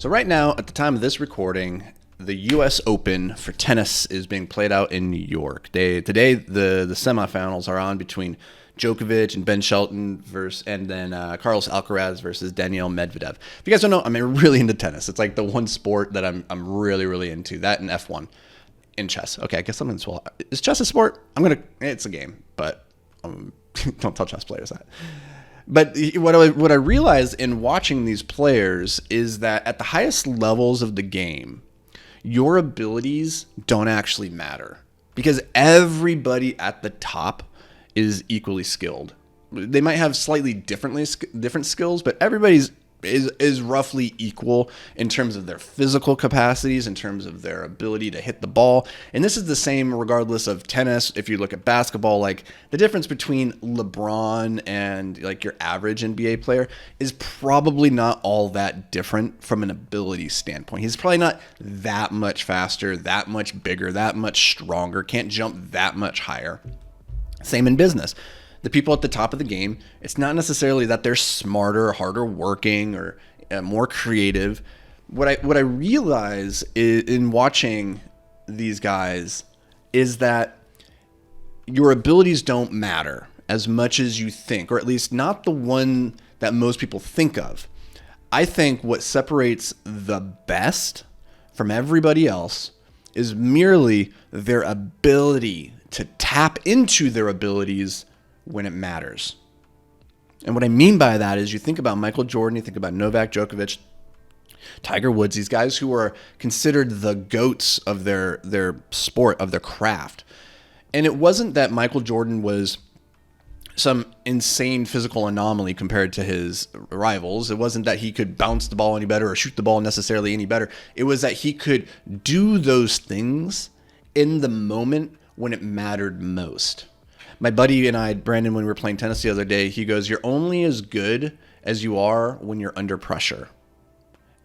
So right now, at the time of this recording, the U.S. Open for tennis is being played out in New York. Today, the semifinals are on between Djokovic and Ben Shelton and then Carlos Alcaraz versus Daniil Medvedev. If you guys don't know, I'm really into tennis. It's like the one sport that I'm really, really into. That and F1 and chess. Okay, I guess I'm into. Is chess a sport? It's a game, but don't tell chess players that. But what I realized in watching these players is that at the highest levels of the game, your abilities don't actually matter because everybody at the top is equally skilled. They might have slightly different skills, but everybody's is roughly equal in terms of their physical capacities, in terms of their ability to hit the ball. And this is the same regardless of tennis. If you look at basketball, like the difference between LeBron and like your average NBA player is probably not all that different from an ability standpoint. He's probably not that much faster, that much bigger, that much stronger, can't jump that much higher. Same in business. The people at the top of the game, it's not necessarily that they're smarter, harder working, or more creative. What I realize in watching these guys is that your abilities don't matter as much as you think, or at least not the one that most people think of. I think what separates the best from everybody else is merely their ability to tap into their abilities when it matters. And what I mean by that is you think about Michael Jordan, you think about Novak Djokovic, Tiger Woods, these guys who are considered the GOATs of their sport, of their craft. And it wasn't that Michael Jordan was some insane physical anomaly compared to his rivals. It wasn't that he could bounce the ball any better or shoot the ball necessarily any better. It was that he could do those things in the moment when it mattered most. My buddy and I, Brandon, when we were playing tennis the other day, he goes, "You're only as good as you are when you're under pressure."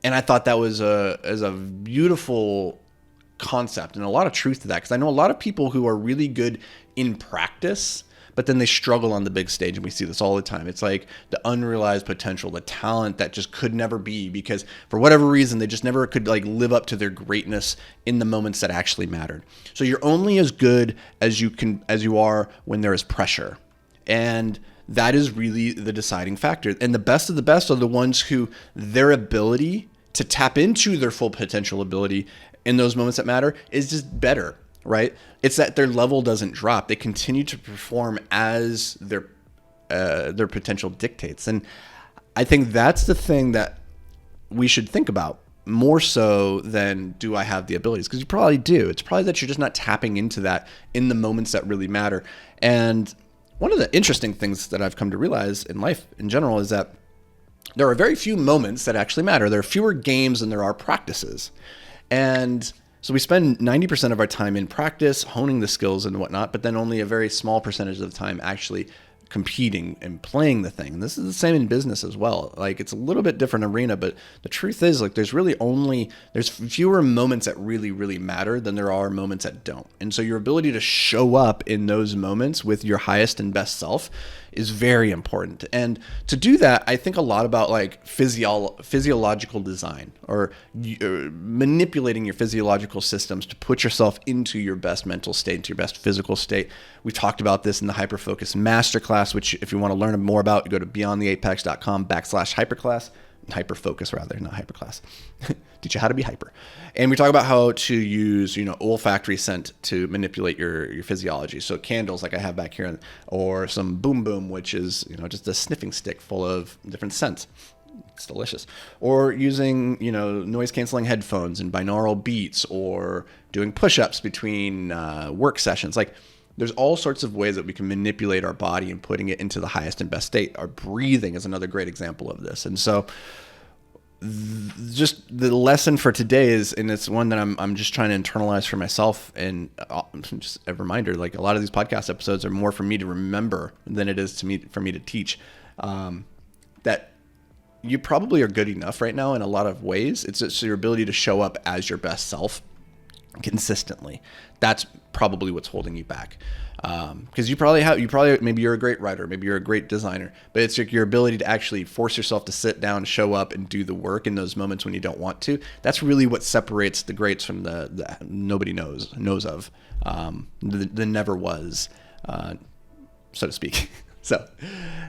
And I thought that was a beautiful concept and a lot of truth to that, because I know a lot of people who are really good in practice, but then they struggle on the big stage, and we see this all the time. It's like the unrealized potential, the talent that just could never be, because for whatever reason, they just never could like live up to their greatness in the moments that actually mattered. So you're only as good as you are when there is pressure. And that is really the deciding factor. And the best of the best are the ones who their ability to tap into their full potential ability in those moments that matter is just better. Right? It's that their level doesn't drop. They continue to perform as their potential dictates. And I think that's the thing that we should think about more so than do I have the abilities? Because you probably do. It's probably that you're just not tapping into that in the moments that really matter. And one of the interesting things that I've come to realize in life in general is that there are very few moments that actually matter. There are fewer games than there are practices. And so we spend 90% of our time in practice, honing the skills and whatnot, but then only a very small percentage of the time actually competing and playing the thing. And this is the same in business as well. Like, it's a little bit different arena, but the truth is, like, there's fewer moments that really, really matter than there are moments that don't. And so your ability to show up in those moments with your highest and best self is very important. And to do that, I think a lot about like physiological design, or manipulating your physiological systems to put yourself into your best mental state, into your best physical state. We talked about this in the HYPERFOCUS Masterclass, which if you want to learn more about, go to beyondtheapex.com/hyperclass. HYPERFOCUS rather, not hyperclass. Teach you how to be hyper. And we talk about how to use, olfactory scent to manipulate your physiology. So candles like I have back here, or some boom boom, which is, just a sniffing stick full of different scents. It's delicious. Or using, noise canceling headphones and binaural beats, or doing push-ups between work sessions. Like, there's all sorts of ways that we can manipulate our body and putting it into the highest and best state. Our breathing is another great example of this. And so just the lesson for today is, and it's one that I'm just trying to internalize for myself, and just a reminder, like, a lot of these podcast episodes are more for me to remember than it is for me to teach, that you probably are good enough right now in a lot of ways. It's just your ability to show up as your best self consistently. That's probably what's holding you back. Because maybe you're a great writer, maybe you're a great designer, but it's like your ability to actually force yourself to sit down, show up, and do the work in those moments when you don't want to. That's really what separates the greats from the nobody knows of, the never was, so to speak. So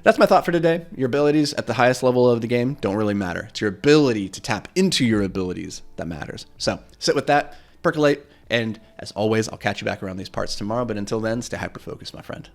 that's my thought for today. Your abilities at the highest level of the game don't really matter. It's your ability to tap into your abilities that matters. So sit with that, percolate, and as always, I'll catch you back around these parts tomorrow. But until then, stay hyper-focused, my friend.